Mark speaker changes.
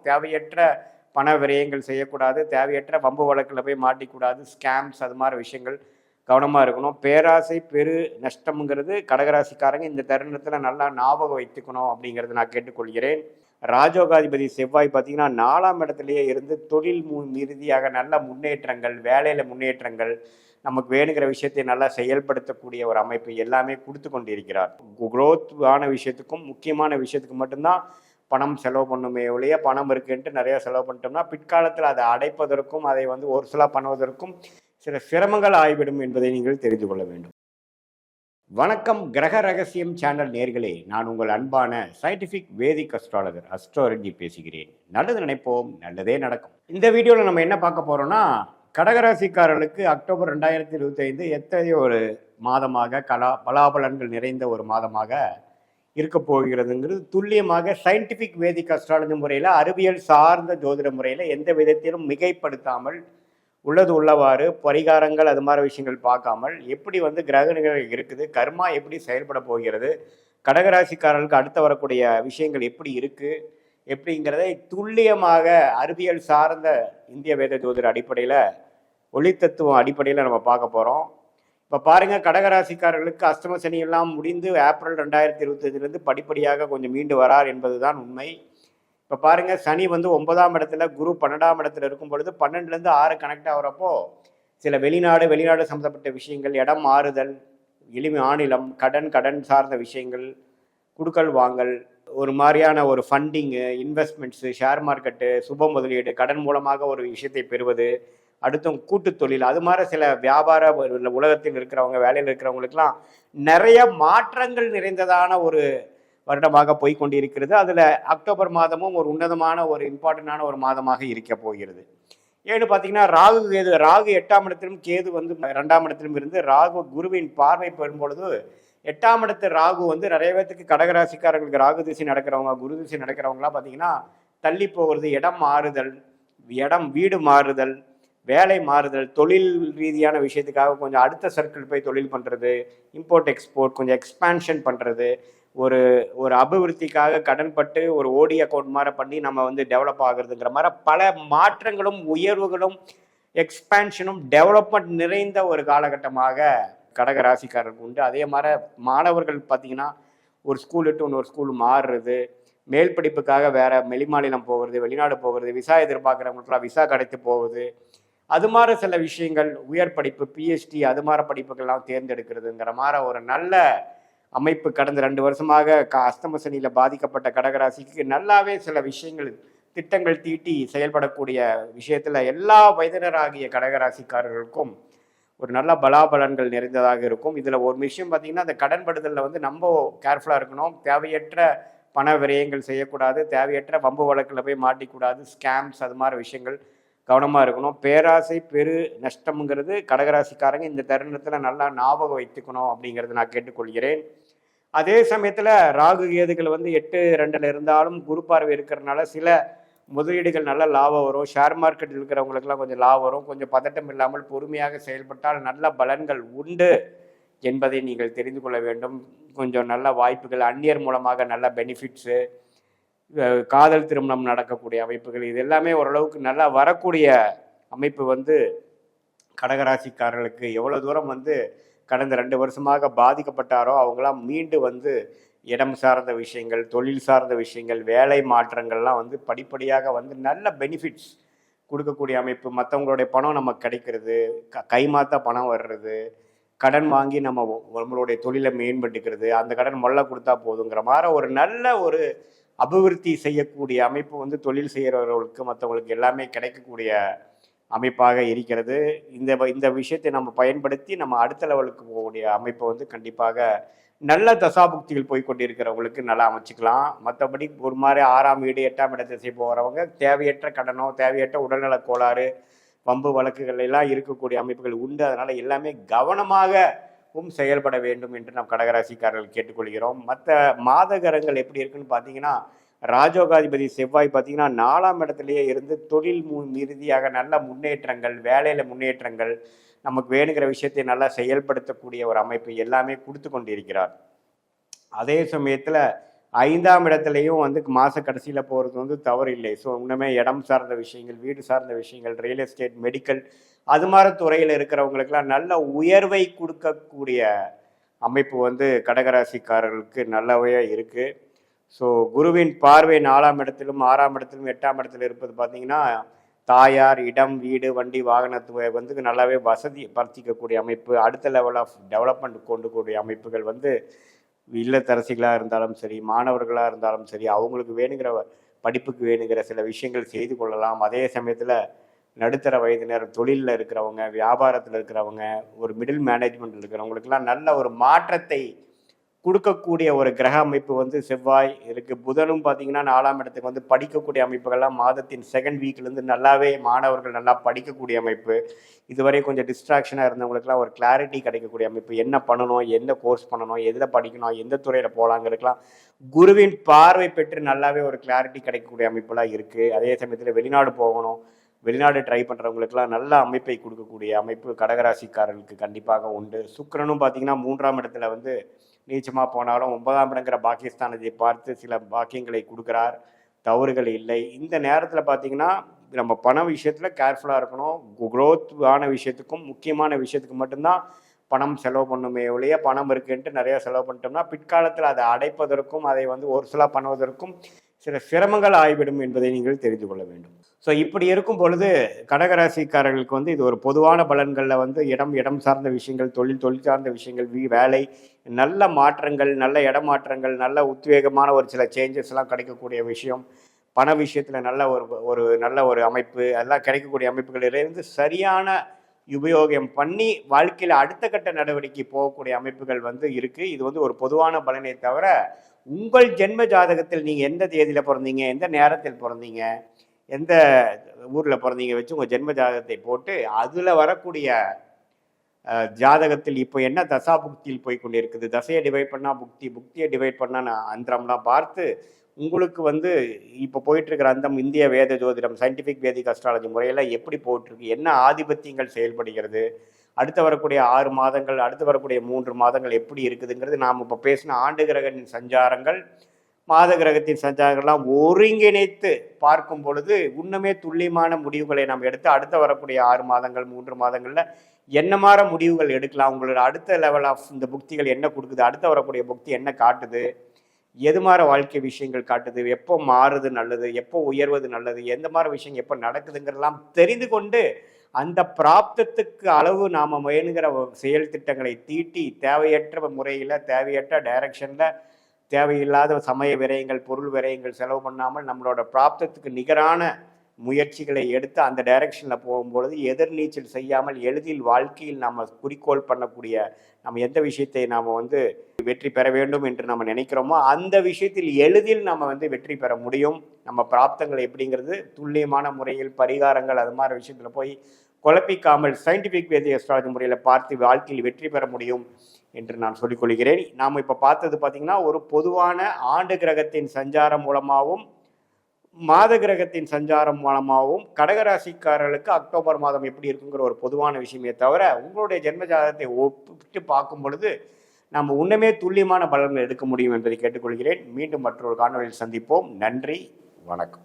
Speaker 1: தேவையற்ற பண விரயங்கள் செய்யக்கூடாது, தேவையற்ற வம்பு வழக்கில் போய் மாட்டிக்கூடாது, ஸ்கேம்ஸ் அது மாதிரி விஷயங்கள் கவனமாக இருக்கணும். பேராசை பெரு நஷ்டம்ங்கிறது கடகராசிக்காரங்க இந்த தருணத்தில் நல்லா ஞாபகம் வைத்துக்கணும் அப்படிங்கிறது நான் கேட்டுக்கொள்கிறேன். ராஜோகாதிபதி செவ்வாய் பார்த்தீங்கன்னா 4ஆம் இடத்துலையே இருந்து தொழில் ரீதியாக நல்ல முன்னேற்றங்கள், வேலையில் முன்னேற்றங்கள், நமக்கு வேணுங்கிற விஷயத்தை நல்லா செயல்படுத்தக்கூடிய ஒரு அமைப்பு எல்லாமே கொடுத்து கொண்டிருக்கிறார். குரோத் ஆன விஷயத்துக்கும் முக்கியமான விஷயத்துக்கு மட்டும்தான் பணம் செலவு பண்ணுமே ஒழிய, பணம் இருக்குன்ட்டு நிறைய செலவு பண்ணிட்டோம்னா பிற்காலத்தில் அதை அடைப்பதற்கும் அதை வந்து ஒரு சில பண்ணுவதற்கும் சில சிரமங்கள் ஆகிவிடும் என்பதை நீங்கள் தெரிந்து கொள்ள வேண்டும். வணக்கம் கிரக ரகசியம் சேனல் நேர்களே, நான் உங்கள் அன்பான சயின்டிஃபிக் வேதிக் அஸ்ட்ராலஜர் அஸ்ட்ரோரெட்டி பேசுகிறேன். நல்லது நினைப்போம், நல்லதே நடக்கும். இந்த வீடியோவில் நம்ம என்ன பார்க்க போறோம்னா, கடகராசிக்காரர்களுக்கு அக்டோபர் 2025 எத்தகைய ஒரு மாதமாக பலாபலன்கள் நிறைந்த ஒரு மாதமாக இருக்க போகிறதுங்கிறது துல்லியமாக சயின்டிஃபிக் வேதிக் அஸ்ட்ராலஜி முறையில், அறிவியல் சார்ந்த ஜோதிட முறையில் எந்த விதத்திலும் மிகைப்படுத்தாமல் உள்ளது உள்ளவாறு பரிகாரங்கள் அது மாதிரி விஷயங்கள் பார்க்காமல் எப்படி வந்து கிரகணிகள் இருக்குது, கர்மா எப்படி செயல்பட போகிறது, கடகராசிக்காரர்களுக்கு அடுத்து வரக்கூடிய விஷயங்கள் எப்படி இருக்குது எப்படிங்கிறதை துல்லியமாக அறிவியல் சார்ந்த இந்திய வேத ஜோதிட அடிப்படையில், ஒளித்தத்துவம் அடிப்படையில் நம்ம பார்க்க போகிறோம். இப்போ பாருங்கள், கடகராசிக்காரர்களுக்கு அஷ்டம சனி எல்லாம் முடிந்து ஏப்ரல் 2025 படிப்படியாக கொஞ்சம் மீண்டு வரார் என்பது தான் உண்மை. இப்போ பாருங்கள், சனி வந்து 9ஆம் இடத்துல, குரு 12ஆம் இடத்துல இருக்கும் பொழுது 12லேருந்து 6 கனெக்ட் ஆகிறப்போ சில வெளிநாடு சம்மந்தப்பட்ட விஷயங்கள், இடம் மாறுதல், மாநிலம், கடன் சார்ந்த விஷயங்கள், குடுக்கல் வாங்கல், ஒரு மாதிரியான ஒரு ஃபண்டிங்கு, இன்வெஸ்ட்மெண்ட்ஸு, ஷேர் மார்க்கெட்டு, சுப முதலீடு, கடன் மூலமாக ஒரு விஷயத்தை பெறுவது, அடுத்தும் கூட்டு தொழில், அது மாதிரி சில வியாபார உலகத்தில் இருக்கிறவங்க, வேலையில் இருக்கிறவங்களுக்கெல்லாம் நிறைய மாற்றங்கள் நிறைந்ததான ஒரு வருடமாக போய்கொண்டிருக்கிறது. அதில் அக்டோபர் மாதமும் ஒரு உன்னதமான ஒரு இம்பார்ட்டண்டான ஒரு மாதமாக இருக்க போகிறது. ஏன்னு பார்த்தீங்கன்னா, ராகு 8ஆம் இடத்திலும், கேது வந்து 2ஆம் இடத்திலும் இருந்து ராகு குருவின் பார்வை பெறும் பொழுது 8ஆம் இடத்து ராகு வந்து நிறைய பேர்த்துக்கு கடகராசிக்காரர்களுக்கு ராகு திசை நடக்கிறவங்க, குரு திசை நடக்கிறவங்களாம் பார்த்தீங்கன்னா தள்ளி போகிறது, இடம் மாறுதல், வீடு மாறுதல், வேலை மாறுதல், தொழில் ரீதியான விஷயத்துக்காக கொஞ்சம் அடுத்த சர்க்கிள் போய் தொழில் பண்ணுறது, இம்போர்ட் எக்ஸ்போர்ட் கொஞ்சம் எக்ஸ்பேன்ஷன் பண்ணுறது, ஒரு அபிவிருத்திக்காக கடன்பட்டு ஒரு ஓடி அக்கௌண்ட் மாதிரி பண்ணி நம்ம வந்து டெவலப் ஆகுறதுங்கிற மாதிரி பல மாற்றங்களும் உயர்வுகளும் எக்ஸ்பேன்ஷனும் டெவலப்மெண்ட் நிறைந்த ஒரு காலகட்டமாக கடக ராசிக்காரருக்கு உண்டு. அதே மாதிரி மாணவர்கள் பார்த்தீங்கன்னா, ஒரு ஸ்கூல் விட்டு இன்னொரு ஸ்கூல் மாறுறது, மேல் படிப்புக்காக வேற வெளிமாநிலம் போகிறது, வெளிநாடு போகிறது, விசா எதிர்பார்க்குறவங்களுக்குலாம் விசா கிடைத்து போகுது, அது மாதிரி சில விஷயங்கள், உயர் படிப்பு, பிஹெச்டி அது மாதிரி படிப்புகள்லாம் தேர்ந்தெடுக்கிறதுங்கிற மாதிரி ஒரு நல்ல அமைப்பு கடந்த 2 வருஷமாக அஷ்டம சனியில் பாதிக்கப்பட்ட கடகராசிக்கு நல்லாவே சில விஷயங்கள், திட்டங்கள் தீட்டி செயல்படக்கூடிய விஷயத்தில் எல்லா வயதினராகிய கடகராசிக்காரர்களுக்கும் ஒரு நல்ல பலாபலன்கள் நிறைந்ததாக இருக்கும். இதில் ஒரு விஷயம் பார்த்தீங்கன்னா, அந்த கடன்படுதலில் வந்து நம்ம கேர்ஃபுல்லாக இருக்கணும். தேவையற்ற பண விரயங்கள் செய்யக்கூடாது, தேவையற்ற வம்பு வழக்கில் போய் மாட்டிக்கூடாது, ஸ்கேம்ஸ் அது மாதிரி விஷயங்கள் கவனமாக இருக்கணும். பேராசை பெரு நஷ்டம்ங்கிறது கடகராசிக்காரங்க இந்த தருணத்தில் நல்லா ஞாபகம் வைத்துக்கணும் அப்படிங்கிறது நான் கேட்டுக்கொள்கிறேன். அதே சமயத்தில் ராகு கேதுகள் வந்து 8-2 இருந்தாலும் குரு பார்வை இருக்கிறதுனால சில முதலீடுகள் நல்ல லாபம் வரும். ஷேர் மார்க்கெட்டில் இருக்கிறவங்களுக்கெல்லாம் கொஞ்சம் லாபம் வரும். கொஞ்சம் பதட்டம் இல்லாமல் பொறுமையாக செயல்பட்டால் நல்ல பலன்கள் உண்டு என்பதை நீங்கள் தெரிந்து கொள்ள வேண்டும். கொஞ்சம் நல்ல வாய்ப்புகள், அந்நியர் மூலமாக நல்ல பெனிஃபிட்ஸு, காதல் திருமணம் நடக்கக்கூடிய அமைப்புகள், இது எல்லாமே ஓரளவுக்கு நல்லா வரக்கூடிய அமைப்பு வந்து கடகராசிக்காரர்களுக்கு எவ்வளோ தூரம் வந்து கடந்த 2 வருஷமாக பாதிக்கப்பட்டாரோ அவங்களாம் மீண்டு வந்து இடம் சார்ந்த விஷயங்கள், தொழில் சார்ந்த விஷயங்கள், வேலை மாற்றங்கள்லாம் வந்து படிப்படியாக வந்து நல்ல பெனிஃபிட்ஸ் கொடுக்கக்கூடிய அமைப்பு. மற்றவங்களுடைய பணம் நமக்கு கிடைக்கிறது, கைமாத்த பணம் வர்றது, கடன் வாங்கி நம்மளுடைய தொழிலை மேம்பட்டுக்கிறது, அந்த கடன் மொல்ல கொடுத்தா போதுங்கிற மாதிரி ஒரு நல்ல ஒரு அபிவிருத்தி செய்யக்கூடிய அமைப்பு வந்து தொழில் செய்கிறவர்களுக்கு மற்றவங்களுக்கு எல்லாமே கிடைக்கக்கூடிய அமைப்பாக இருக்கிறது. இந்த விஷயத்தை நம்ம பயன்படுத்தி நம்ம அடுத்த லெவலுக்கு போகக்கூடிய அமைப்பை வந்து கண்டிப்பாக நல்ல தசாபுக்திகள் போய்கொண்டிருக்கிறவங்களுக்கு நல்லா அமைச்சிக்கலாம். மற்றபடி ஒரு மாதிரி 6ஆம் வீடு 8ஆம் இடத்தை போகிறவங்க தேவையற்ற கடனோ, தேவையற்ற உடல்நல கோளாறு, வம்பு வழக்குகள் எல்லாம் இருக்கக்கூடிய அமைப்புகள் உண்டு. அதனால் எல்லாமே கவனமாகவும் செயல்பட வேண்டும் என்று நாம் கடகராசிக்காரர்கள் கேட்டுக்கொள்கிறோம். மற்ற மாதகரங்கள் எப்படி இருக்குன்னு பார்த்தீங்கன்னா, ராஜோகாதிபதி செவ்வாய் பார்த்தீங்கன்னா 4ஆம் இடத்துலையே இருந்து தொழில் ரீதியாக நல்ல முன்னேற்றங்கள், வேலையில் முன்னேற்றங்கள், நமக்கு வேணுங்கிற விஷயத்தை நல்லா செயல்படுத்தக்கூடிய ஒரு அமைப்பு எல்லாமே கொடுத்து கொண்டிருக்கிறார். அதே சமயத்தில் 5ஆம் இடத்துலையும் வந்து மாத கடைசியில் போகிறது வந்து தவறு இல்லை. ஸோ இன்னுமே இடம் சார்ந்த விஷயங்கள், வீடு சார்ந்த விஷயங்கள், ரியல் எஸ்டேட், மெடிக்கல் அது மாதிரி துறையில் இருக்கிறவங்களுக்கெல்லாம் நல்ல உயர்வை கொடுக்கக்கூடிய அமைப்பு வந்து கடகராசிக்காரர்களுக்கு நல்லாவே இருக்குது. ஸோ குருவின் பார்வை 4ஆம் இடத்திலும் 6ஆம் இடத்திலும் 8ஆம் இடத்துல இருப்பது பார்த்தீங்கன்னா தாயார், இடம், வீடு, வண்டி, வாகனத்துவை வந்து நல்லாவே வசதி படுத்திக்கக்கூடிய அமைப்பு, அடுத்த லெவல் ஆஃப் டெவலப்மெண்ட் கொண்டு கூடிய அமைப்புகள் வந்து இல்லத்தரசிகளாக இருந்தாலும் சரி, மாணவர்களாக இருந்தாலும் சரி, அவங்களுக்கு வேணுங்கிற படிப்புக்கு வேணுங்கிற சில விஷயங்கள் செய்து கொள்ளலாம். அதே சமயத்தில் நடுத்தர வயதினர், தொழிலில் இருக்கிறவங்க, வியாபாரத்தில் இருக்கிறவங்க, ஒரு மிடில் மேனேஜ்மெண்ட் இருக்கிறவங்களுக்கெல்லாம் நல்ல ஒரு மாற்றத்தை கொடுக்கக்கூடிய ஒரு கிரக அமைப்பு வந்து செவ்வாய் இருக்குது. புதனும் பார்த்தீங்கன்னா 4ஆம் இடத்துக்கு வந்து படிக்கக்கூடிய அமைப்புகள்லாம் மாதத்தின் செகண்ட் வீக்லேருந்து நல்லாவே மாணவர்கள் நல்லா படிக்கக்கூடிய அமைப்பு. இதுவரை கொஞ்சம் டிஸ்ட்ராக்ஷனாக இருந்தவங்களுக்குலாம் ஒரு கிளாரிட்டி கிடைக்கக்கூடிய அமைப்பு. என்ன பண்ணணும், எந்த கோர்ஸ் பண்ணணும், எதில் படிக்கணும், எந்த துறையில் போகலாங்கிறதுக்கெலாம் குருவின் பார்வை பெற்று நல்லாவே ஒரு கிளாரிட்டி கிடைக்கக்கூடிய அமைப்புலாம் இருக்குது. அதே சமயத்தில் வெளிநாடு போகணும், வெளிநாடு ட்ரை பண்ணுறவங்களுக்கெல்லாம் நல்ல அமைப்பை கொடுக்கக்கூடிய அமைப்பு கடகராசிக்காரர்களுக்கு கண்டிப்பாக உண்டு. சுக்கிரனும் பார்த்தீங்கன்னா 3ஆம் இடத்துல வந்து நீச்சமாக போனாலும் 9ஆம் இடங்கிற பாக்கியஸ்தானத்தை பார்த்து சில பாக்கியங்களை கொடுக்குறார். தவறுகள் இல்லை. இந்த நேரத்தில் பார்த்தீங்கன்னா நம்ம பண விஷயத்தில் கேர்ஃபுல்லாக இருக்கணும். குரோத் ஆன விஷயத்துக்கும் முக்கியமான விஷயத்துக்கு மட்டும்தான் பணம் செலவு பண்ணுமே ஒழிய, பணம் இருக்குன்ட்டு நிறையா செலவு பண்ணிட்டோம்னா பிற்காலத்தில் அதை அடைப்பதற்கும் அதை வந்து ஒரு சில பண்ணுவதற்கும் சில சிரமங்கள் ஆகிவிடும் என்பதை நீங்கள் தெரிந்து கொள்ள வேண்டும். ஸோ இப்படி இருக்கும் பொழுது கடகராசிக்காரர்களுக்கு வந்து இது ஒரு பொதுவான பலன்களில் வந்து இடம் சார்ந்த விஷயங்கள், தொழில் சார்ந்த விஷயங்கள், வேலை, நல்ல மாற்றங்கள், நல்ல இடமாற்றங்கள், நல்ல உத்வேகமான ஒரு சில சேஞ்சஸ்லாம் கிடைக்கக்கூடிய விஷயம், பண விஷயத்தில் நல்ல ஒரு அமைப்பு, அதெல்லாம் கிடைக்கக்கூடிய அமைப்புகளிலிருந்து சரியான உபயோகம் பண்ணி வாழ்க்கையில் அடுத்த கட்ட நடவடிக்கை போகக்கூடிய அமைப்புகள் வந்து இருக்குது. இது வந்து ஒரு பொதுவான பலனை தவிர உங்கள் ஜென்ம ஜாதகத்தில் நீங்கள் எந்த தேதியில் பிறந்தீங்க, எந்த நேரத்தில் பிறந்தீங்க, எந்த ஊரில் பிறந்தீங்க வச்சு உங்கள் ஜென்ம ஜாதகத்தை போட்டு அதில் வரக்கூடிய ஜாதகத்தில் இப்போ என்ன தசா புக்தியில் போய் கொண்டு இருக்குது, தசையை டிவைட் பண்ணால் புக்தி, புக்தியை டிவைட் பண்ணால் அந்தரம்லாம் பார்த்து உங்களுக்கு வந்து இப்போ போயிட்டுருக்கிற அந்த இந்திய வேத ஜோதிடம், சயின்டிஃபிக் வேதிக் அஸ்ட்ராலஜி முறையில் எப்படி போயிட்டுருக்கு, என்ன ஆதிபத்தியங்கள் செயல்படுகிறது, அடுத்து வரக்கூடிய 6 மாதங்கள், அடுத்து வரக்கூடிய 3 மாதங்கள் எப்படி இருக்குதுங்கிறது நாம் இப்போ பேசின ஆண்டு கிரகத்தின் சஞ்சாரங்கள், மாத கிரகத்தின் சஞ்சாரங்கள்லாம் ஒருங்கிணைத்து பார்க்கும் பொழுது இன்னுமே துல்லியமான முடிவுகளை நாம் எடுத்து அடுத்து வரக்கூடிய 6 மாதங்கள் 3 மாதங்களில் என்ன மாதிரி முடிவுகள் எடுக்கலாம், உங்களோட அடுத்த லெவல் ஆஃப் இந்த புக்திகள் என்ன கொடுக்குது, அடுத்து வரக்கூடிய புக்தி என்ன காட்டுது, எது மாதிரி வாழ்க்கை விஷயங்கள் காட்டுது, எப்போ மாறுது நல்லது, எப்போ உயர்வது நல்லது, எந்த மாதிரி விஷயம் எப்போ நடக்குதுங்கிறதெல்லாம் தெரிந்து கொண்டு அந்த பிராப்தத்துக்கு அளவு நாம் வேணுங்கிற செயல் திட்டங்களை தீட்டி தேவையற்ற முறையில், தேவையற்ற டைரக்ஷனில், தேவையில்லாத சமய விரயங்கள், பொருள் விரயங்கள் செலவு பண்ணாமல் நம்மளோட பிராப்தத்துக்கு நிகரான முயற்சிகளை எடுத்து அந்த டைரக்ஷனில் போகும்பொழுது எதிர்நீச்சல் செய்யாமல் எளிதில் வாழ்க்கையில் நம்ம குறிக்கோள் பண்ணக்கூடிய நம்ம எந்த விஷயத்தை நாம் வந்து வெற்றி பெற வேண்டும் என்று நம்ம நினைக்கிறோமோ அந்த விஷயத்தில் எளிதில் நம்ம வந்து வெற்றி பெற முடியும். நம்ம பிராப்தங்கள் எப்படிங்கிறது துல்லியமான முறையில் பரிகாரங்கள் அது மாதிரி விஷயத்தில் போய் குழப்பிக்காமல் சயின்டிஃபிக் வேதிக் அஸ்ட்ராலஜி முறையில் பார்த்து வாழ்க்கையில் வெற்றி பெற முடியும் என்று நான் சொல்லிக்கொள்கிறேன். நாம் இப்போ பார்த்தது பார்த்திங்கன்னா ஒரு பொதுவான ஆண்டு கிரகத்தின் சஞ்சாரம் மூலமாகவும் மாத கிரகத்தின் சஞ்சாரம் மூலமாகவும் கடகராசிக்காரர்களுக்கு அக்டோபர் மாதம் எப்படி இருக்குங்கிற ஒரு பொதுவான விஷயமே தவிர உங்களுடைய ஜென்ம ஜாதகத்தை ஒப்பிட்டு பார்க்கும் பொழுது நம்ம இன்னுமே துல்லியமான பலன்கள் எடுக்க முடியும் என்பதை கேட்டுக்கொள்கிறேன். மீண்டும் மற்றொரு காணொலியில் சந்திப்போம். நன்றி, வணக்கம்.